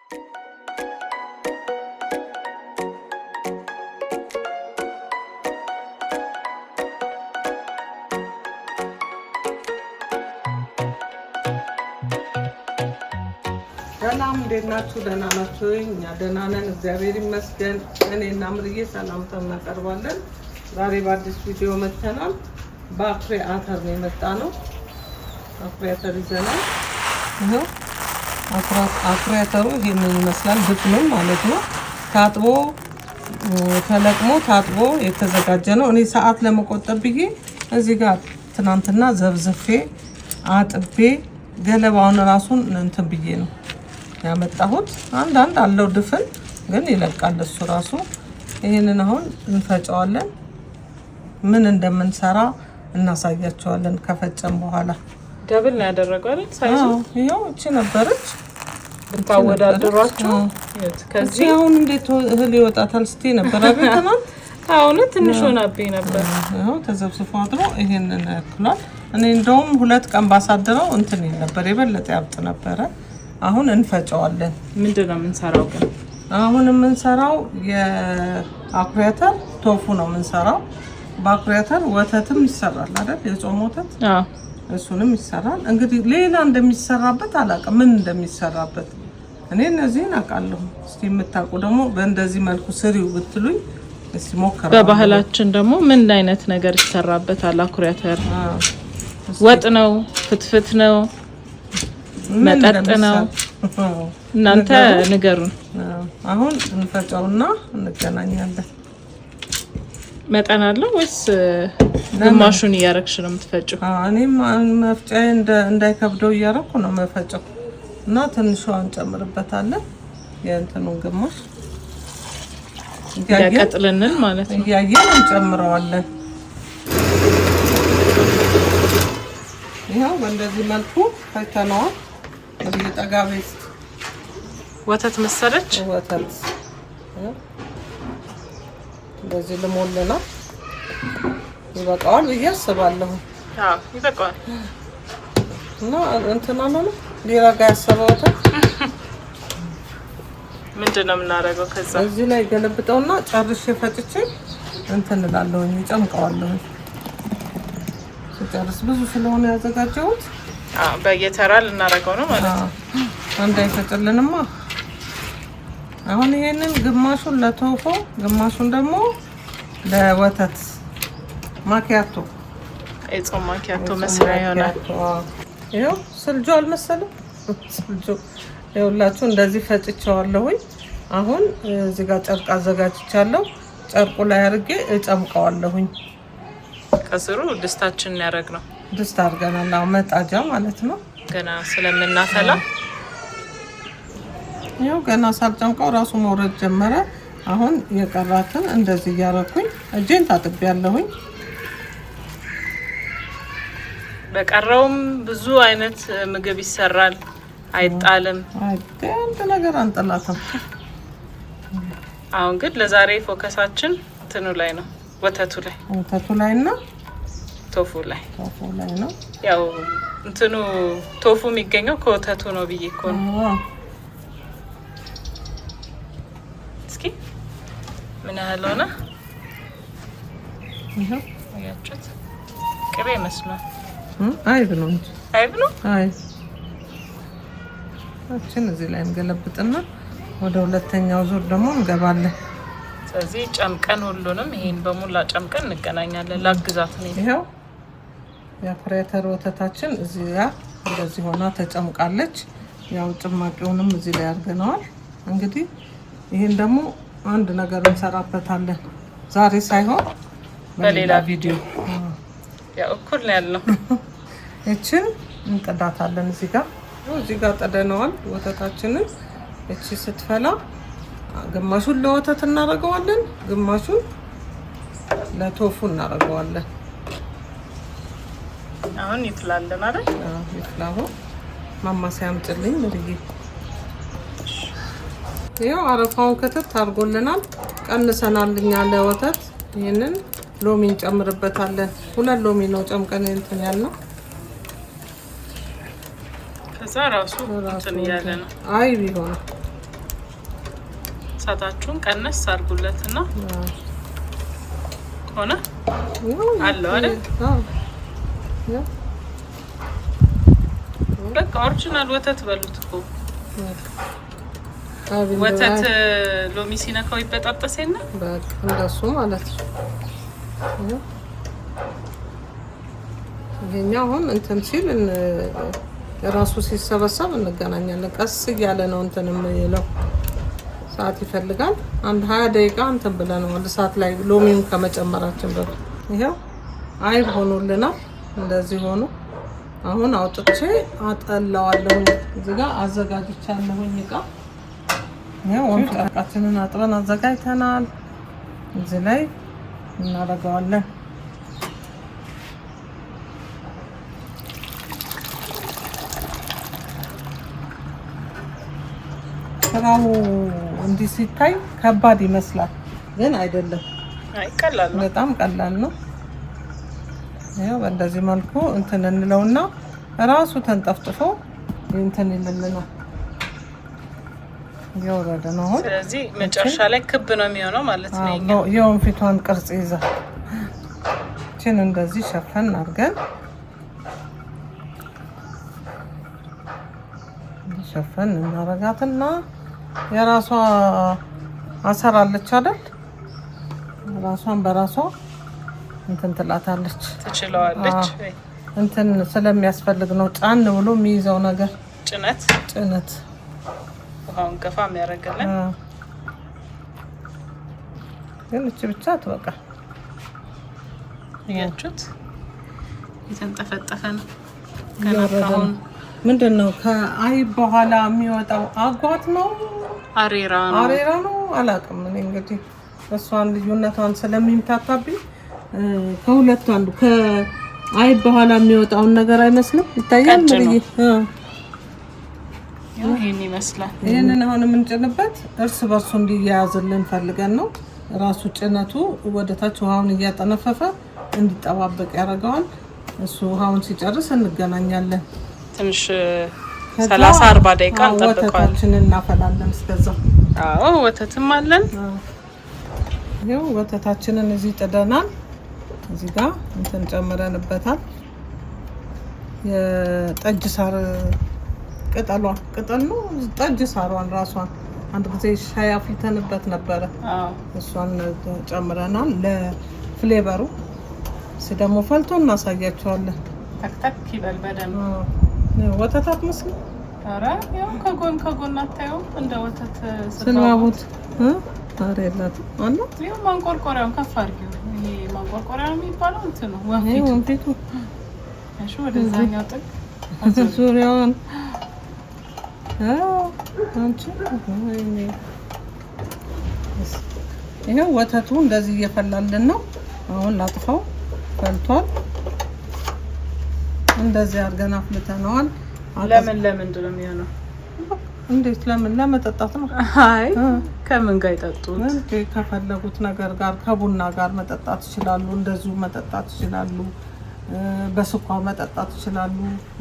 ሰላም እንዴት ናችሁ? ደህና ናችሁ? እኛ ደህና ነን፣ እግዚአብሔር ይመስገን። እኔና ምርዬ ሰላምታ እናቀርባለን። ዛሬ በአዲስ ቪዲዮ መጥተናል። በአኩሪ አተር ነው የመጣነው። አኩሪ አተር ይዘናል። ይሄው አኩሪ አተሩ ይሄንን ይመስላል። ድፍኑን ማለት ነው። ታጥቦ ተለቅሞ ታጥቦ የተዘጋጀ ነው። እኔ ሰዓት ለመቆጠብ ብዬ እዚህ ጋር ትናንትና ዘብዝፌ አጥቤ ገለባውን ራሱን እንትን ብዬ ነው ያመጣሁት። አንዳንድ አለው ድፍን ግን ይለቃል እሱ ራሱ። ይሄንን አሁን እንፈጨዋለን። ምን እንደምንሰራ እናሳያቸዋለን ከፈጨን በኋላ። ደብል ነው ያደረገው አይደል? ሳይዙ ይሄው እቺ ነበረች። ታወዳድሯቸው ከዚህ አሁን እንዴት እህል ይወጣታል ስቲ ነበር አቤተና አሁን ትንሽ ሆናብኝ ነበር። ያው ተዘብስፎ አድሮ ይሄንን ያክላል። እኔ እንደውም 2 ቀን ባሳድረው እንትን ይል ነበር፣ የበለጠ ያብጥ ነበረ። አሁን እንፈጨዋለን። ምንድነው የምንሰራው ግን? አሁን የምንሰራው የአኩሪ አተር ቶፉ ነው የምንሰራው። በአኩሪ አተር ወተትም ይሰራል አይደል? የጾም ወተት እሱንም ይሰራል። እንግዲህ ሌላ እንደሚሰራበት አላውቅም፣ ምን እንደሚሰራበት እኔ እነዚህን አውቃለሁ። እስቲ የምታውቁ ደግሞ በእንደዚህ መልኩ ስሪው ብትሉኝ እስቲ ሞክራለሁ። በባህላችን ደግሞ ምን አይነት ነገር ይሰራበታል? አኩሪ አተር ወጥ ነው፣ ፍትፍት ነው፣ መጠጥ ነው? እናንተ ንገሩን። አሁን እንፈጨውና እንገናኛለን። መጠን አለው ወይስ ግማሹን እያረግሽ ነው የምትፈጭው? እኔም መፍጫዬ እንዳይከብደው እያረኩ ነው መፈጨው እና ትንሿን እንጨምርበታለን። የእንትኑን ግማሽ ያቀጥልልን ማለት ነው። እያየን እንጨምረዋለን። ይኸው በእንደዚህ መልኩ ፈጭተነዋል። ወደ ጠጋቤስ ወተት መሰለች። ወተት እንደዚህ ልሞልና ይበቃዋል ብዬ አስባለሁ። አዎ ይበቃዋል። እና እንትና ነው ሌላ ጋር ያሰበው ወተት ምንድነው የምናደርገው? ከዛ እዚህ ላይ ገለብጠውና ጨርሼ ፈጭቼ እንትን እላለሁ፣ እጨምቀዋለሁ። ሲጨርስ ብዙ ስለሆነ ያዘጋጀሁት በየተራ ልናደርገው ነው ማለት ነው። አንድ አይፈጭልንማ። አሁን ይሄንን ግማሹን ለቶፎ ግማሹን ደግሞ ለወተት ማኪያቶ የጾም ማኪያቶ መስሪያ ይሆናል። ይኸው ስልጆ አልመሰለም? ስልጆ ይኸውላችሁ እንደዚህ ፈጭቼዋለሁኝ። አሁን እዚህ ጋር ጨርቅ አዘጋጅቻለሁ። ጨርቁ ላይ አድርጌ እጨምቀዋለሁኝ። ከስሩ ድስታችንን ያደረግ ነው። ድስት አድርገናል። አሁን መጣጃ ማለት ነው። ገና ስለምናፈላ ይኸው ገና ሳልጨምቀው ራሱ መውረድ ጀመረ። አሁን የቀራትን እንደዚህ እያረኩኝ እጄን ታጥቤያለሁኝ። በቀረውም ብዙ አይነት ምግብ ይሰራል፣ አይጣልም። አንድ ነገር አንጠላትም። አሁን ግን ለዛሬ ፎከሳችን እንትኑ ላይ ነው፣ ወተቱ ላይ እና ቶፉ ላይ ነው። ያው እንትኑ ቶፉ የሚገኘው ከወተቱ ነው ብዬ እኮ ነው። እስኪ ምን ያህል ሆነ? ይሄው ያያችሁት ቅቤ ይመስላል። አይብ ነው እንጂ አይብ ነው። አችን እዚህ ላይ እንገለብጥና ወደ ሁለተኛው ዙር ደግሞ እንገባለን። ስለዚህ ጨምቀን ሁሉንም ይሄን በሙላ ጨምቀን እንገናኛለን። ላግዛት ነው። ይሄው የአኩሪ አተር ወተታችን እዚህ ጋር እንደዚህ ሆና ተጨምቃለች። ያው ጭማቂውንም እዚህ ላይ አድርገናል። እንግዲህ ይሄን ደግሞ አንድ ነገር እንሰራበታለን። ዛሬ ሳይሆን በሌላ ቪዲዮ ያው እኩል ነው ያለው። እቺን እንጥዳታለን። እዚህ ጋር ጥደነዋል ወተታችንን። እቺ ስትፈላ ግማሹን ለወተት እናደርገዋለን፣ ግማሹን ለቶፉ እናደርገዋለን። አሁን ይፍላልን አይደል? ይፍላው። ማማሰያ አምጪልኝ ምርዬ። ይሄው አረፋውን ከተት አድርጎልናል። ቀንሰናል እኛ ለወተት። ይሄንን ሎሚ እንጨምርበታለን። 2 ሎሚ ነው ጨምቀን እንትን ያልነው። ከዛ ራሱ እንትን ያለ ነው። አይብ ይሆናል። እሳታችሁን ቀነስ አድርጉለትና ሆነ አለው አይደል? በቃ ኦሪጂናል ወተት በሉት እኮ ወተት ሎሚ ሲነካው ይበጣጠሰና በቃ እንደሱ ማለት ነው። ይሄኛው አሁን እንትን ሲል ራሱ ሲሰበሰብ እንገናኛለን። ቀስ እያለ ነው እንትን የሚለው ሰዓት ይፈልጋል። አንድ 20 ደቂቃ እንትን ብለን ወደ ሰዓት ላይ ሎሚውን ከመጨመራችን በፊት ይሄው አይብ ሆኖልናል። እንደዚህ ሆኖ አሁን አውጥቼ አጠላዋለሁ። እዚህ ጋር አዘጋጅቻለሁኝ እቃ። ይሄው ወንፊታችንን አጥበን አዘጋጅተናል። እዚህ ላይ እናደርገዋለን። ስራው እንዲህ ሲታይ ከባድ ይመስላል፣ ግን አይደለም። ቀላል ነው፣ በጣም ቀላል ነው። ያው በእንደዚህ መልኩ እንትን እንለውና ራሱ ተንጠፍጥፎ እንትን ይልልናል። እየወረደ ነው አሁን። ስለዚህ መጨረሻ ላይ ክብ ነው የሚሆነው ማለት ነው። የወንፊቷን ቅርጽ ይዛ እቺን እንደዚህ ሸፈን አድርገን ሸፈን እናረጋትና የራሷ አሰር አለች አይደል? ራሷን በራሷ እንትን ትላታለች፣ ትችለዋለች። እንትን ስለሚያስፈልግ ነው ጫን ብሎ የሚይዘው ነገር ጭነት ውሃውን ገፋ የሚያደርግልን። ግን እቺ ብቻ ትበቃ። እያችሁት የተንጠፈጠፈ ነው። ከናካሁን ምንድነው ከአይብ በኋላ የሚወጣው አጓት ነው አሬራ ነው አላውቅም። እኔ እንግዲህ እሷን ልዩነቷን ስለሚምታታብኝ ከሁለቱ አንዱ ከአይብ በኋላ የሚወጣውን ነገር አይመስልም። ይታያል ማለት ይሄን ይመስላል። ይሄንን አሁን የምንጭንበት እርስ በርሱ እንዲያያዝልን ፈልገን ነው። ራሱ ጭነቱ ወደታች ውሃውን እያጠነፈፈ እንዲጠባበቅ ያደርገዋል። እሱ ውሃውን ሲጨርስ እንገናኛለን። ትንሽ 30-40 ደቂቃ እንጠብቀዋለን። ወተታችንን እናፈላለን እስከዛ። አዎ ወተትም አለን። ይሄው ወተታችንን እዚህ ጥደናል። እዚህ ጋር እንትን ጨምረንበታል። የጠጅ ሳር ቅጠል ነው። ጠጅ ሳሯን ራሷን አንድ ጊዜ ሻይ አፍልተንበት ነበረ። እሷን ጨምረናል ለፍሌቨሩ። ደግሞ ፈልቶ እናሳያቸዋለን። ተክተክ ይበል በደንብ። ወተት አትመስልም? ኧረ ያው ከጎን አታየው እንደ ወተት ስልባቡት ታሪ የላትም አለ። ያው ማንቆርቆሪያውን ከፍ አድርጊው። ይሄ ማንቆርቆሪያ የሚባለው እንትኑ ወንፊቱ እሺ፣ ወደዛኛው ጥግ ዙሪያውን አንቺ ይሄው ወተቱ እንደዚህ እየፈላልን ነው። አሁን ላጥፋው። ፈልቷል። እንደዚህ አድርገን አፍልተነዋል። ለምንድን ነው የሚሆነው? እንዴት ለመጠጣት ነው? አይ ከምን ጋር ይጠጡት? ከፈለጉት ነገር ጋር ከቡና ጋር መጠጣት ይችላሉ። እንደዚሁ መጠጣት ይችላሉ። በስኳር መጠጣት ይችላሉ።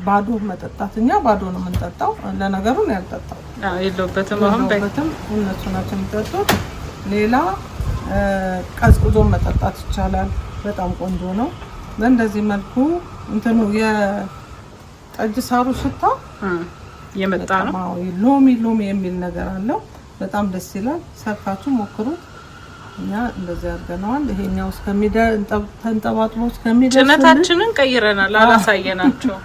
ባዶ መጠጣት። እኛ ባዶ ነው የምንጠጣው። ለነገሩ ነው ያልጠጣው። የለውበትም። አሁን በየትም እነሱ ናቸው የሚጠጡት። ሌላ ቀዝቅዞ መጠጣት ይቻላል። በጣም ቆንጆ ነው። በእንደዚህ መልኩ እንትኑ የጠጅ ሳሩ ሽታ የመጣ ነው። ሎሚ የሚል ነገር አለው። በጣም ደስ ይላል። ሰርታችሁ ሞክሩት። እኛ እንደዚህ አድርገናል። ይሄኛው ተንጠባጥቦ እስከሚደርስ ጭነታችንን ቀይረናል። አላሳየናቸው።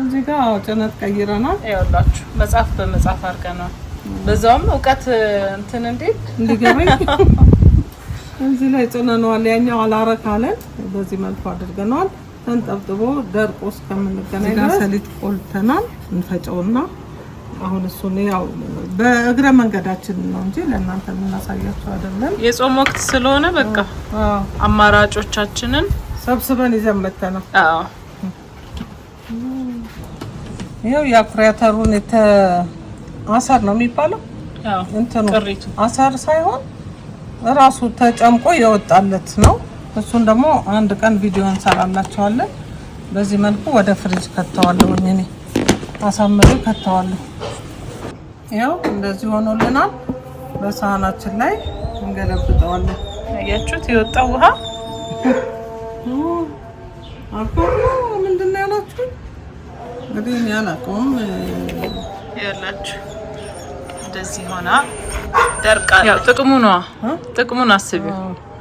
እዚህ ጋር ጭነት ቀይረናል። ይኸውላችሁ መጽሐፍ በመጽሐፍ አድርገናል። በዛውም እውቀት እንትን እንዲገባኝ እዚህ ላይ ጭነነዋል። ያኛው አላረካለን። በዚህ መልኩ አድርገናል። ተንጠብጥቦ ደርቆ እስከምንገናኝ ድረስ ሰሊጥ ቆልተናል። እንፈጨውና አሁን እሱን ያው በእግረ መንገዳችን ነው እንጂ ለእናንተ የምናሳያቸው አይደለም። የጾም ወቅት ስለሆነ በቃ አማራጮቻችንን ሰብስበን ይዘን መተናል። አዎ ይኸው የአኩሪ አተሩን አሰር ነው የሚባለው። አዎ እንትኑ ቅሪቱ አሰር ሳይሆን ራሱ ተጨምቆ የወጣለት ነው። እሱን ደግሞ አንድ ቀን ቪዲዮ እንሰራላችኋለን። በዚህ መልኩ ወደ ፍሪጅ ከተዋለሁ። እኔ አሳምሬ ከተዋለሁ። ያው እንደዚህ ሆኖልናል። በሳህናችን ላይ እንገለብጠዋለን። አያችሁት የወጣው ውሃ አልኮል ምንድን ነው ያላችሁ? እንግዲህ እኔ አላውቀውም። ያላችሁ እንደዚህ ሆና ደርቃ ያው ጥቅሙን አስቢው።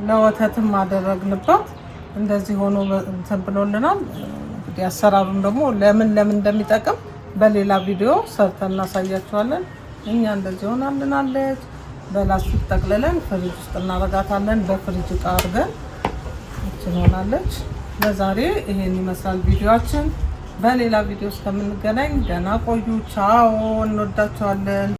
ለወተትም አደረግንባት እንደዚህ ሆኖ እንትን ብሎልናል። እንግዲህ አሰራሩን ደግሞ ለምን እንደሚጠቅም በሌላ ቪዲዮ ሰርተን እናሳያችኋለን። እኛ እንደዚህ ሆናልናለች። በላስቲክ ጠቅልለን ፍሪጅ ውስጥ እናረጋታለን። በፍሪጅ እቃ አድርገን ሆናለች። ለዛሬ ይሄን ይመስላል ቪዲዮአችን። በሌላ ቪዲዮ እስከምንገናኝ ደህና ቆዩ። ቻው። እንወዳችኋለን።